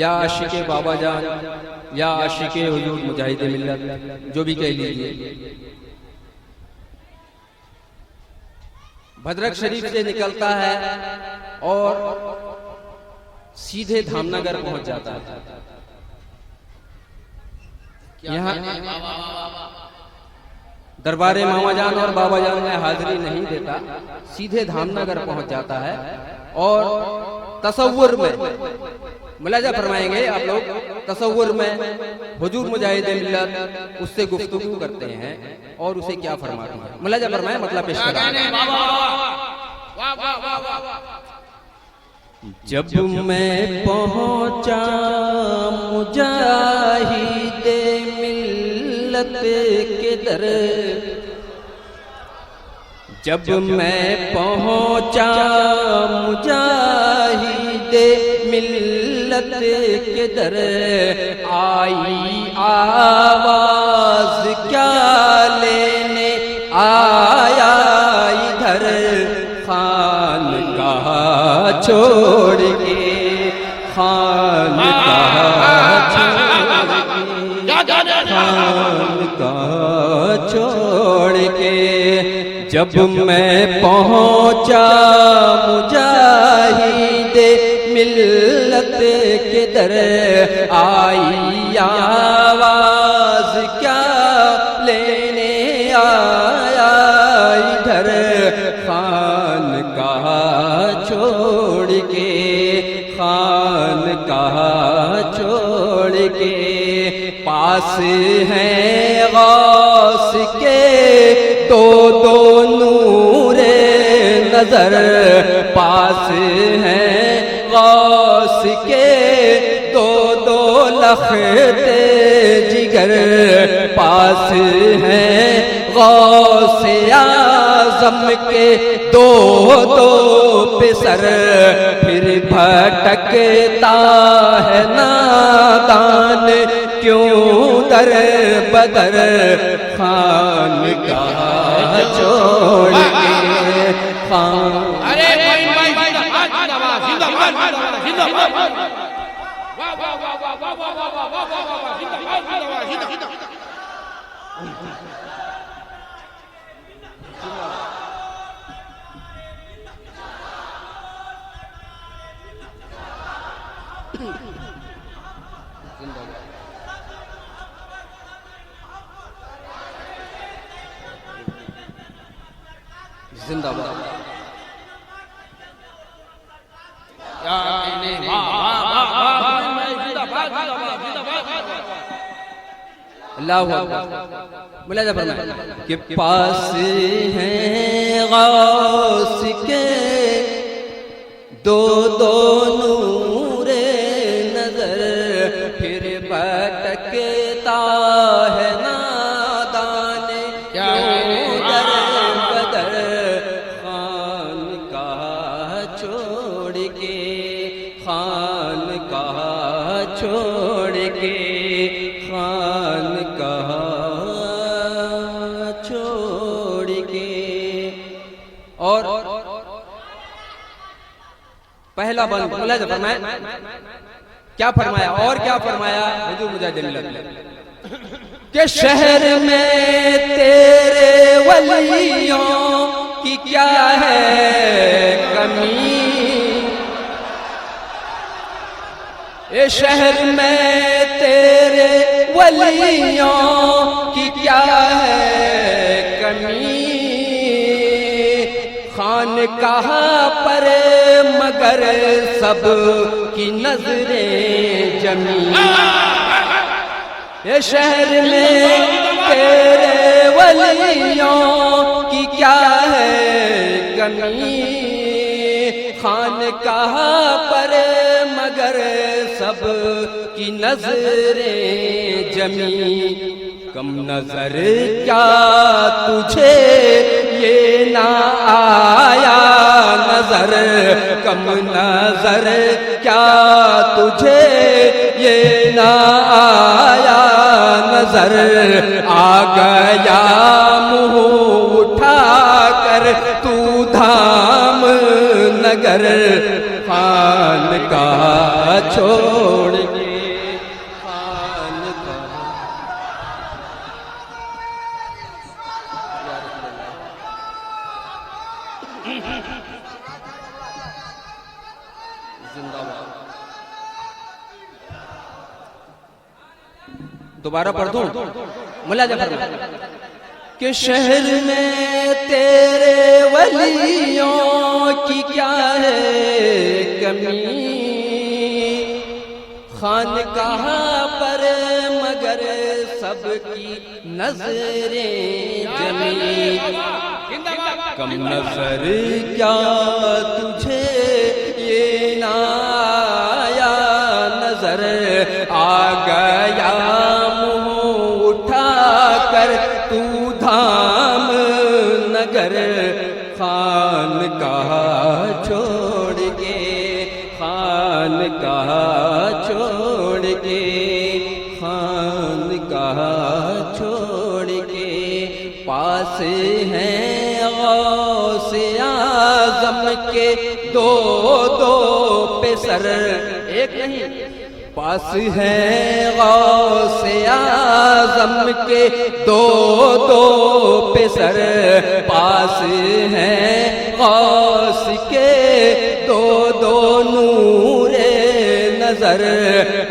یا عاشق بابا جان یا عاشق حضور مجاہد ملت، جو بھی کہہ لیجئے، بھدرک شریف سے نکلتا ہے اور سیدھے دھامنگر پہنچ جاتا ہے۔ یہاں دربار ماما جان اور بابا جان میں حاضری نہیں دیتا، سیدھے دھامنگر پہنچ جاتا ہے اور تصور میں ملاحظہ فرمائیں گے آپ لوگ، تصور میں حضور مجاہد ملت اس سے گفتگو کرتے ہیں اور اسے کیا فرماتے ہیں، ملاحظہ فرمائیں، مطلب پیش کریں۔ جب میں پہنچا مجاہد ملت کے در، جب میں پہنچا مجاہد ملت کے در، آئی آواز کیا لینے آیا ادھر، خانقاہ چھوڑ کے، خانقاہ چھوڑ کے، جب میں پہنچا مجاہد ملت کے در، آئی آواز کیا لینے آیا ادھر، خانقاہ چھوڑ کے، خانقاہ چھوڑ کے، پاس ہیں غوث کے دو دو نور نظر، پاس ہیں غوث کے دو دو لخت جگر، پاس ہیں غوث اعظم کے دو دو پسر، پھر بھٹکتا ہے نادان کیوں در بدر، خانقاہ چھوڑ کے، زندہ باد۔ اللہ اکبر، ملاحظہ فرمائیں کہ پاس ہیں غوث کے دو دو نور نظر، پھر بھٹکتا ہے نادان کیوں در بدر، خانقاہ چھوڑ کے، خانقاہ چھوڑ کے، خانقاہ چھوڑ کے۔ اور پہلا بند ملاحظہ فرمائیں کیا فرمایا، اور کیا فرمایا حضور مجاہد ملت نے کہ شہر میں تیرے ولیوں کی کیا ہے کمی، اے شہر میں تیرے ولیوں کی کیا ہے کمی، خانقاہ پر مگر سب کی نظریں جمی، اے شہر میں تیرے ولیوں کی کیا ہے کمی، خانقاہ پر مگر سب کی نظریں جمی، کم نظر کیا تجھے یہ نہ آیا نظر، کم نظر کیا تجھے یہ نہ آیا نظر، آ گیا منہ اٹھا کر تو دھام نگر، خانقاہ چھوڑ کے خانقاہ زندہ باد. دوبارہ پڑھ دوں ملا جعفر کہ شہر میں تیرے ولیوں کی کیا ہے کمی خانقاہ پر مگر سب کی نظریں جمی کم نظر کیا تجھے یہ نہ آیا نظر آ گیا منہ اٹھا کر تو دھام نگر خانقاہ چھوڑ کے خانقاہ چھوڑ کے خانقاہ چھوڑ کے پاس ہیں غوث اعظم کے دو دو پہ سر ایک نہیں پاس ہیں غوث اعظم کے دو دو پہ سر پاس ہیں غوث کے دو دو نور نظر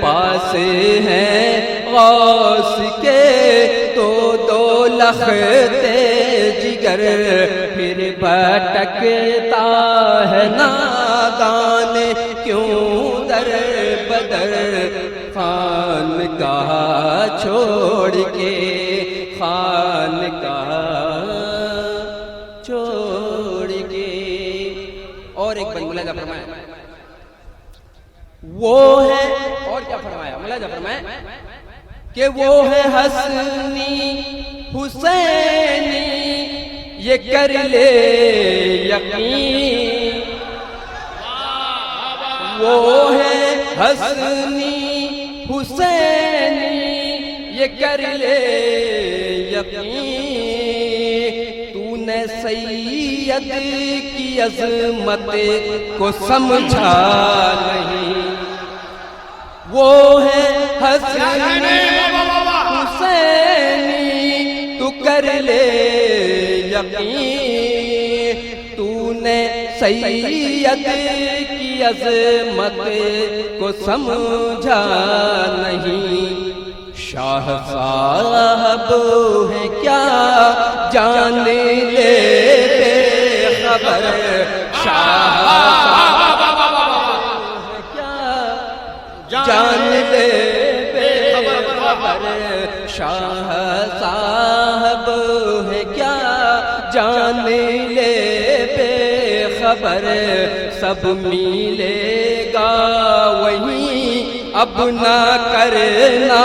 پاس ہیں غوث کے دو دو لختے جگر پھر بھٹکتا ہے نادان کیوں در بدر خانقاہ چھوڑ کے خانقاہ چھوڑ کے. اور ایک بن ملاحظہ فرمایا وہ ہے اور کیا فرمایا ملاحظہ فرمایا کہ وہ ہے حسنی حسینی یہ کر لے یقین وہ ہے حسنی حسینی یہ کر لے یقین تو نے سید کی عظمت کو سمجھا نہیں وہ ہے حسنی حسینی تو کر لے یقین تو نے سید کی عظمت کو سمجھا نہیں شاہ صاحب ہے کیا جان لے بے خبر شاہ صاحب ہے کیا جان لے بے خبر شاہ صاحب ہے کیا جان لے بے خبر سب ملے گا وہیں اب نہ کرنا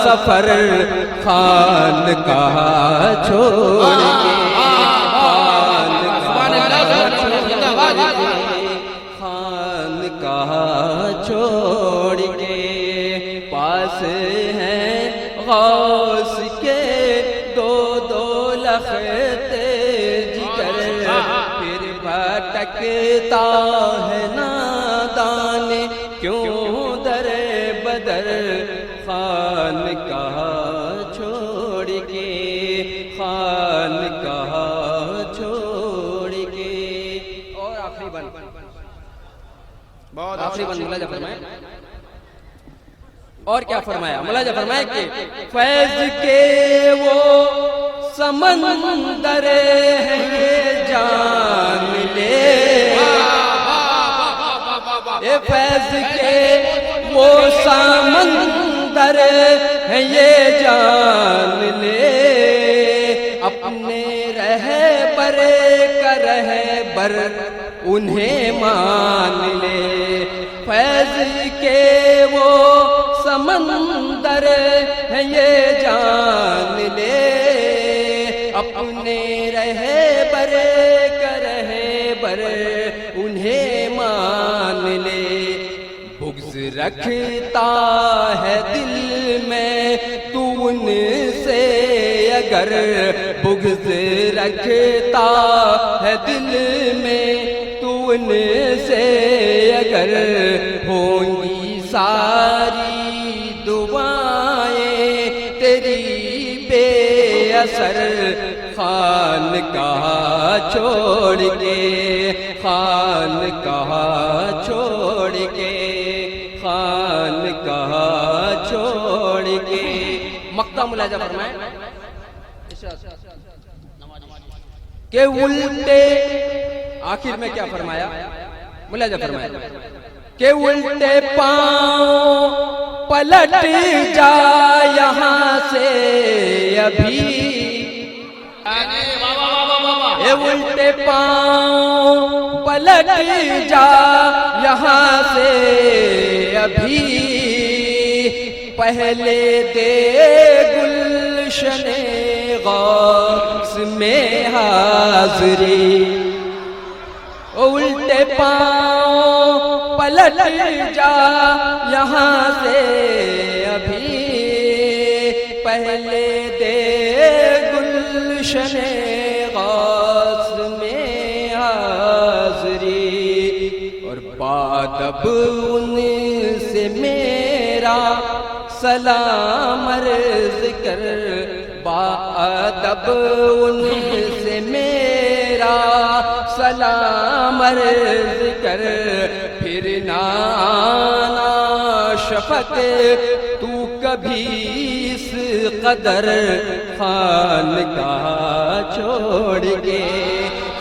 سفر خانقاہ چھوڑ کے خانقاہ چھوڑ کے پاس ہیں غوث کے دو دو لختے جگر پھر بھٹکتا ہے نادان کیوں در بدر خانقاہ چھوڑ کے خانقاہ چھوڑ کے. اور آخری بن آخری بن ملاحظہ فرمائے اور کیا فرمایا ملاحظہ فرمایا کہ فیض کے وہ سمندر ہے جان لے اے فیض کے وہ سمندر ہے یہ جان لے اپنے رہبر کا رہبر انہیں مان لے فیض کے وہ سمندر ہے یہ جان لے اپنے رہبر کا رہبر انہیں مان لے بغض رکھتا ہے دل میں تو ان سے اگر بغض رکھتا ہے دل میں تو ان سے گر ہوں گی ساری دعائیں تیری بے اثر خانقاہ چھوڑ کے، خانقاہ چھوڑ کے، خانقاہ چھوڑ کے۔ مقطع ملاحظہ فرمائیں کہ الٹے، آخر میں کیا فرمایا؟ ملاحظہ فرمایا کہ الٹے پاؤں پلٹ جا یہاں سے ابھی، الٹے پاؤں پلٹ جا یہاں سے ابھی، پہلے دے گلشن غوث میں حاضری، الٹے پاؤں پلٹ جا یہاں سے ابھی، پہلے دے گلشن غوث میں حاضری، اور بادب ان سے میرا سلام عرض کر، بادب ان سے میرا سلام عرض کر، پھر نہ آنا شفق تو کبھی اس قدر، خانقاہ چھوڑ کے،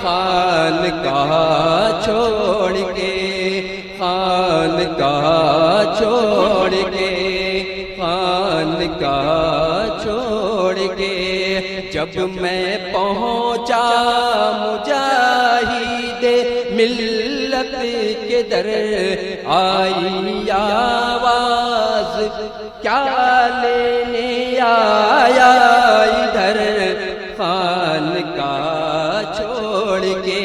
خانقاہ چھوڑ کے، خانقاہ چھوڑ کے، خانقاہ چھوڑ کے۔ جب میں پہنچا مجاہد ملت کے در، آئی آواز کیا لینے آیا ادھر، خانقاہ چھوڑ کے،